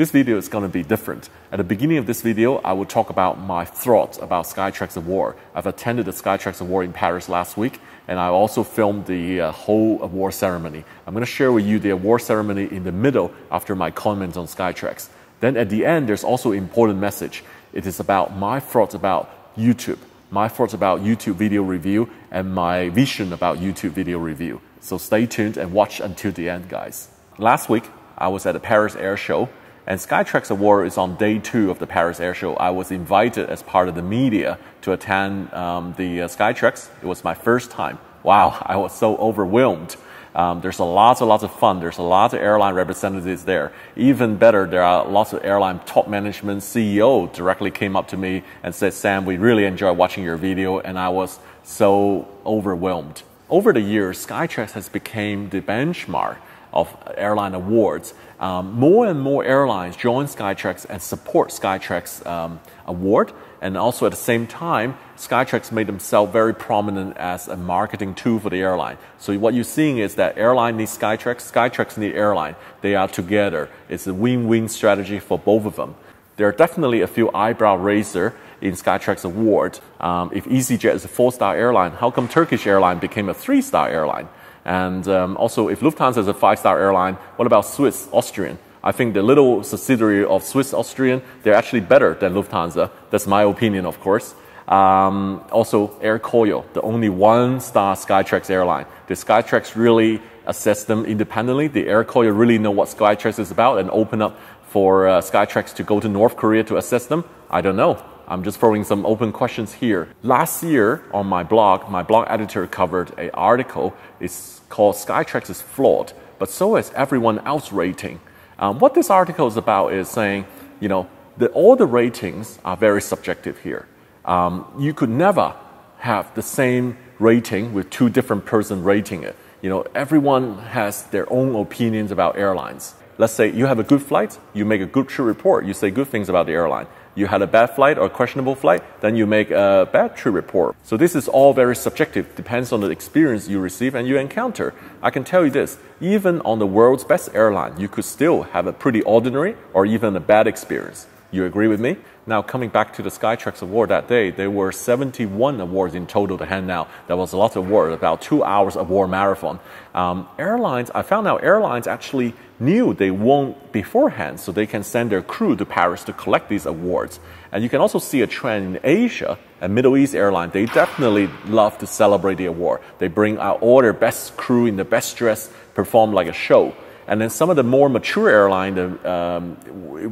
This video is going to be different. At the beginning of this video, I will talk about my thoughts about Skytrax Award. I've attended the Skytrax Award in Paris last week, and I also filmed the whole award ceremony. I'm going to share with you the award ceremony in the middle after my comments on Skytrax. Then at the end, there's also an important message. It is about my thoughts about YouTube, my thoughts about YouTube video review, and my vision about YouTube video review. So stay tuned and watch until the end, guys. Last week, I was at the Paris Airshow, and Skytrax Award is on day 2 of the Paris Airshow. I was invited as part of the media to attend the Skytrax. It was my first time. Wow, I was so overwhelmed. There's a lot of fun. There's a lot of airline representatives there. Even better, there are lots of airline top management. CEO directly came up to me and said, "Sam, we really enjoy watching your video," and I was so overwhelmed. Over the years, Skytrax has become the benchmark of airline awards. More and more airlines join Skytrax and support Skytrax Award, and also at the same time, Skytrax made themselves very prominent as a marketing tool for the airline. So what you're seeing is that airline needs Skytrax, Skytrax needs airline. They are together. It's a win-win strategy for both of them. There are definitely a few eyebrow raiser in Skytrax Award. If EasyJet is a 4-star airline, how come Turkish airline became a 3-star airline? And also, if Lufthansa is a 5-star airline, what about Swiss, Austrian? I think the little subsidiary of Swiss Austrian, they're actually better than Lufthansa. That's my opinion, of course. Also, Air Coyo, the only 1-star Skytrax airline. Did Skytrax really assess them independently? Did Air Coyo really know what Skytrax is about and open up for Skytrax to go to North Korea to assess them? I don't know. I'm just throwing some open questions here. Last year on my blog editor covered an article. It's called Skytrax is Flawed, but so is everyone else rating. What this article is about is saying, you know, all the ratings are very subjective here. You could never have the same rating with 2 different persons rating it. You know, everyone has their own opinions about airlines. Let's say you have a good flight, you make a good trip report, you say good things about the airline. You had a bad flight or a questionable flight, then you make a bad trip report. So this is all very subjective, depends on the experience you receive and you encounter. I can tell you this, even on the world's best airline, you could still have a pretty ordinary or even a bad experience. You agree with me? Now, coming back to the Skytrax Award that day, there were 71 awards in total to hand out. That was a lot of awards, about 2 hours award marathon. I found out airlines actually knew they won beforehand, so they can send their crew to Paris to collect these awards. And you can also see a trend in Asia and Middle East airline. They definitely love to celebrate the award. They bring out all their best crew in the best dress, perform like a show. And then some of the more mature airlines,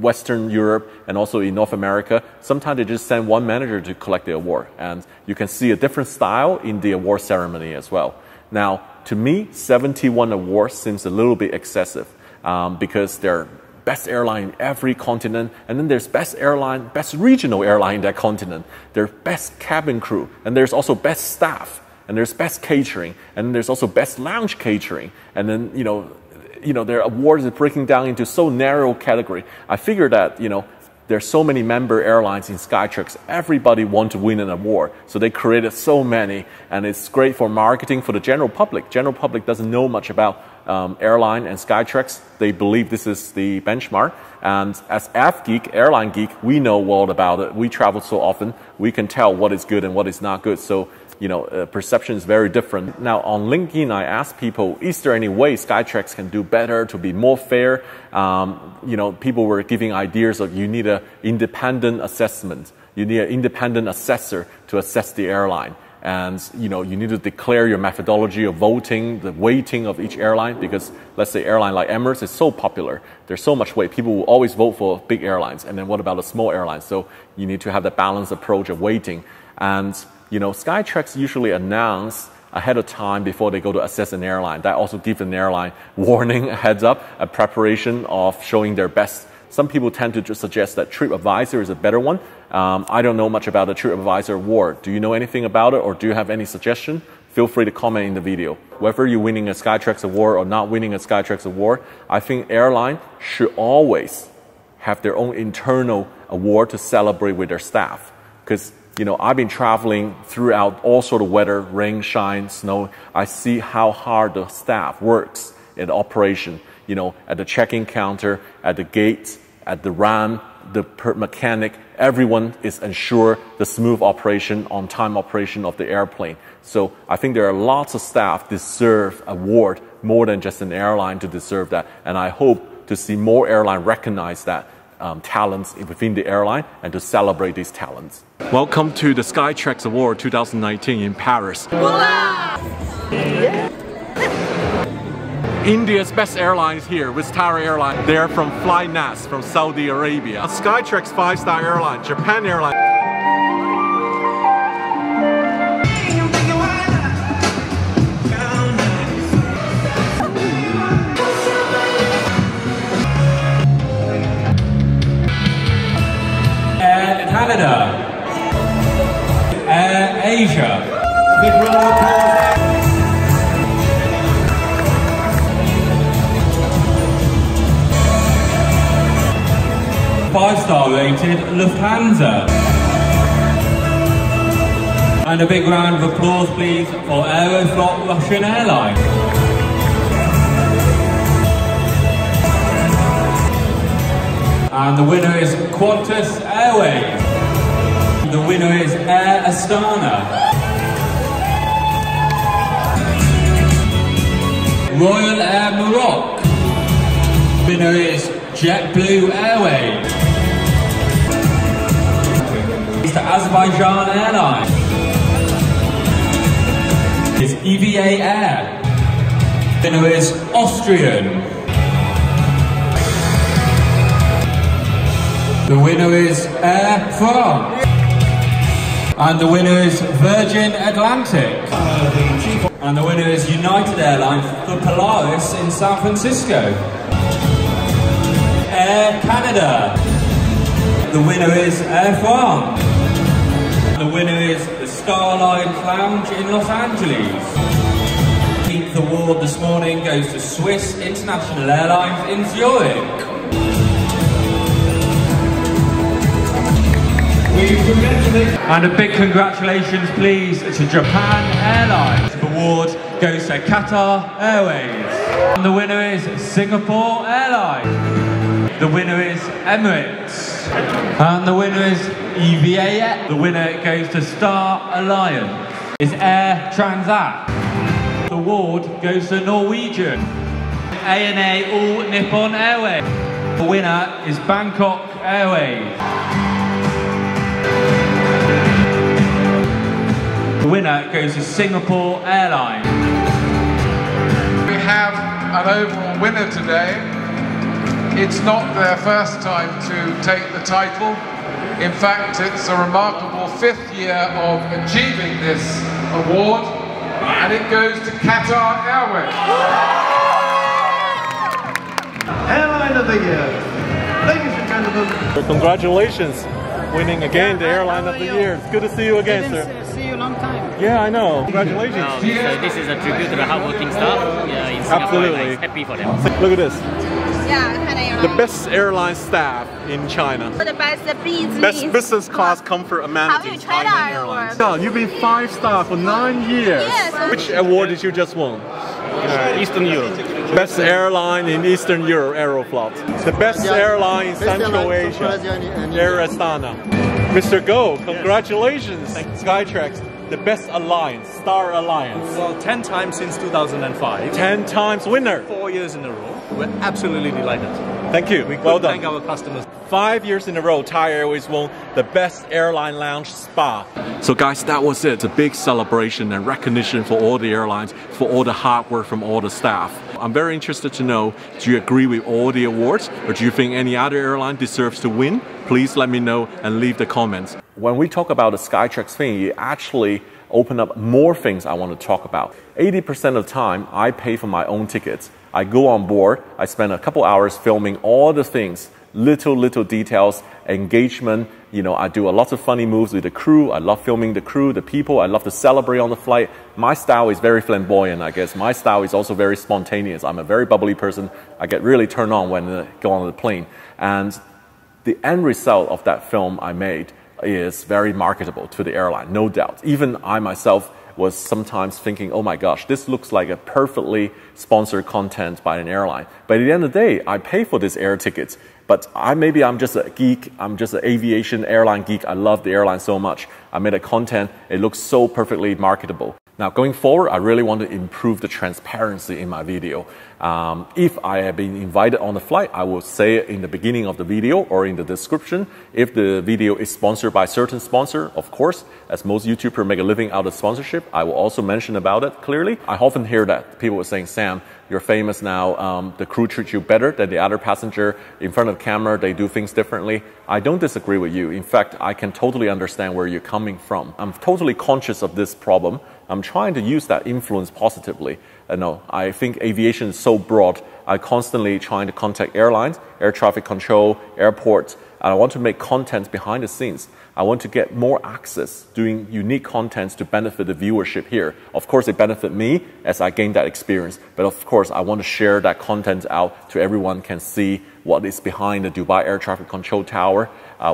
Western Europe and also in North America, sometimes they just send one manager to collect the award. And you can see a different style in the award ceremony as well. Now, to me, 71 awards seems a little bit excessive because they're best airline in every continent, and then there's best airline, best regional airline in that continent. There's best cabin crew, and there's also best staff, and there's best catering, and then there's also best lounge catering, and then, you know, their awards are breaking down into so narrow category. I figure that, you know, there's so many member airlines in Skytrax. Everybody wants to win an award. So they created so many, and it's great for marketing for the general public. General public doesn't know much about airline and Skytrax. They believe this is the benchmark. And as F-Geek, airline geek, we know all about it. We travel so often. We can tell what is good and what is not good. So, you know, perception is very different. Now, on LinkedIn, I asked people, is there any way Skytrax can do better to be more fair? You know, people were giving ideas of you need an independent assessment. You need an independent assessor to assess the airline. And, you know, you need to declare your methodology of voting, the weighting of each airline, because let's say airline like Emirates is so popular. There's so much weight. People will always vote for big airlines. And then what about the small airlines? So you need to have the balanced approach of weighting. And, you know, Skytrax usually announce ahead of time before they go to assess an airline. That also gives an airline warning, a heads up, a preparation of showing their best. Some people tend to just suggest that TripAdvisor is a better one. I don't know much about the TripAdvisor award. Do you know anything about it, or do you have any suggestion? Feel free to comment in the video. Whether you're winning a Skytrax award or not winning a Skytrax award, I think airline should always have their own internal award to celebrate with their staff. Because, you know, I've been traveling throughout all sort of weather, rain, shine, snow. I see how hard the staff works in the operation, you know, at the check-in counter, at the gate, at the RAM, the mechanic, everyone is ensured the smooth operation, on-time operation of the airplane. So I think there are lots of staff deserve award more than just an airline to deserve that. And I hope to see more airlines recognize that talents within the airline and to celebrate these talents. Welcome to the Skytrax Award 2019 in Paris. India's best airline is here with Qatar Airways. They're from Flynas from Saudi Arabia. Skytrax 5-star airline, Japan Airlines. Air Canada. Air Asia. Big round of applause. 5-star rated Lufthansa. And a big round of applause please for Aeroflot Russian Airlines. And the winner is Qantas Airways. The winner is Air Astana. Royal Air Maroc. Winner is JetBlue Airways. It's the Azerbaijan Airlines. It's EVA Air. Winner is Austrian. The winner is Air France. And the winner is Virgin Atlantic. And the winner is United Airlines for Polaris in San Francisco. Air Canada. The winner is Air France. The winner is the Starline Lounge in Los Angeles. The 10th award this morning goes to Swiss International Airlines in Zurich. And a big congratulations please to Japan Airlines. The award goes to Qatar Airways. And the winner is Singapore Airlines. The winner is Emirates. And the winner is EVA. The winner goes to Star Alliance. Is Air Transat. The award goes to Norwegian. ANA All Nippon Airways. The winner is Bangkok Airways. The winner goes to Singapore Airlines. We have an overall winner today. It's not their first time to take the title. In fact, it's a remarkable 5th year of achieving this award, and it goes to Qatar Airways. Airline of the Year. Ladies and gentlemen. Congratulations, winning again the Airline of the Year. It's good to see you again, sir. See you a long time. Yeah, I know. Congratulations. So this is a tribute to the hardworking staff in Singapore. Absolutely. Happy for them. Look at this. Yeah, Qatar Airways. The best airline staff in China. The best business. Best business class comfort amenities. Have you tried our award? Yeah, you've been 5-star for 9 years. Yes. Which award did you just win? Eastern Europe. Best airline in Eastern Europe, Aeroflot. The best airline in Central Asia, Air Astana. Mr. Go, congratulations. Skytrax, the best alliance, Star Alliance. Well, 10 times since 2005. 10 times winner. 4 years in a row. We're absolutely delighted. Thank you. We Well done. thank our customers. 5 years in a row, Thai Airways won the best airline lounge spa. So guys, that was it. It's a big celebration and recognition for all the airlines, for all the hard work from all the staff. I'm very interested to know, do you agree with all the awards, or do you think any other airline deserves to win? Please let me know and leave the comments. When we talk about the Skytrax thing, you actually open up more things I want to talk about. 80% of the time, I pay for my own tickets. I go on board, I spend a couple hours filming all the things, little details, engagement. You know, I do a lot of funny moves with the crew. I love filming the crew, the people. I love to celebrate on the flight. My style is very flamboyant, I guess. My style is also very spontaneous. I'm a very bubbly person. I get really turned on when I go on the plane. And the end result of that film I made is very marketable to the airline, no doubt. Even I myself was sometimes thinking, oh my gosh, this looks like a perfectly sponsored content by an airline. But at the end of the day, I pay for these air tickets. But maybe I'm just a geek, I'm just an aviation airline geek, I love the airline so much. I made a content, it looks so perfectly marketable. Now going forward, I really want to improve the transparency in my video. If I have been invited on the flight, I will say it in the beginning of the video or in the description. If the video is sponsored by a certain sponsor, of course, as most YouTubers make a living out of sponsorship, I will also mention about it clearly. I often hear that people are saying, Sam, you're famous now, the crew treats you better than the other passenger. In front of the camera, they do things differently. I don't disagree with you. In fact, I can totally understand where you're coming from. I'm totally conscious of this problem. I'm trying to use that influence positively. No, I think aviation is so broad. I'm constantly trying to contact airlines, air traffic control, airports, and I want to make content behind the scenes. I want to get more access, doing unique contents to benefit the viewership here. Of course, it benefits me as I gain that experience, but of course, I want to share that content out to everyone can see what is behind the Dubai Air Traffic Control Tower,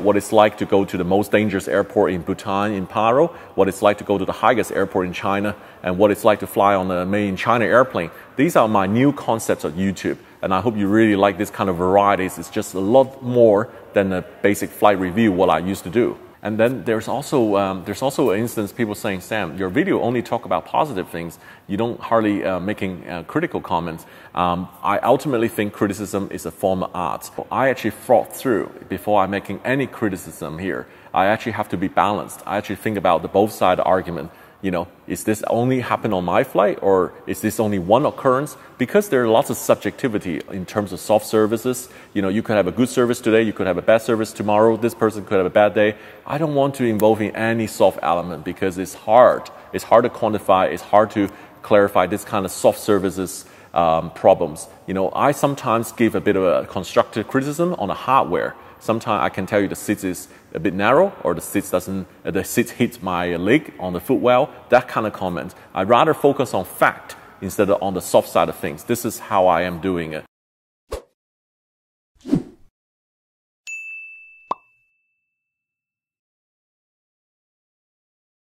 what it's like to go to the most dangerous airport in Bhutan, in Paro, what it's like to go to the highest airport in China, and what it's like to fly on a made in China airplane. These are my new concepts of YouTube, and I hope you really like this kind of varieties. It's just a lot more than a basic flight review, what I used to do. And then there's also an instance people saying, Sam, your video only talk about positive things. You don't hardly making critical comments. I ultimately think criticism is a form of art. I actually thought through before I'm making any criticism here. I actually have to be balanced. I actually think about the both side argument. You know, is this only happen on my flight or is this only one occurrence? Because there are lots of subjectivity in terms of soft services. You know, you could have a good service today, you could have a bad service tomorrow, this person could have a bad day. I don't want to involve in any soft element because it's hard. It's hard to quantify, it's hard to clarify this kind of soft services problems. You know, I sometimes give a bit of a constructive criticism on the hardware. Sometimes I can tell you the seat is a bit narrow or the seat hits my leg on the footwell, that kind of comment. I'd rather focus on fact instead of on the soft side of things. This is how I am doing it.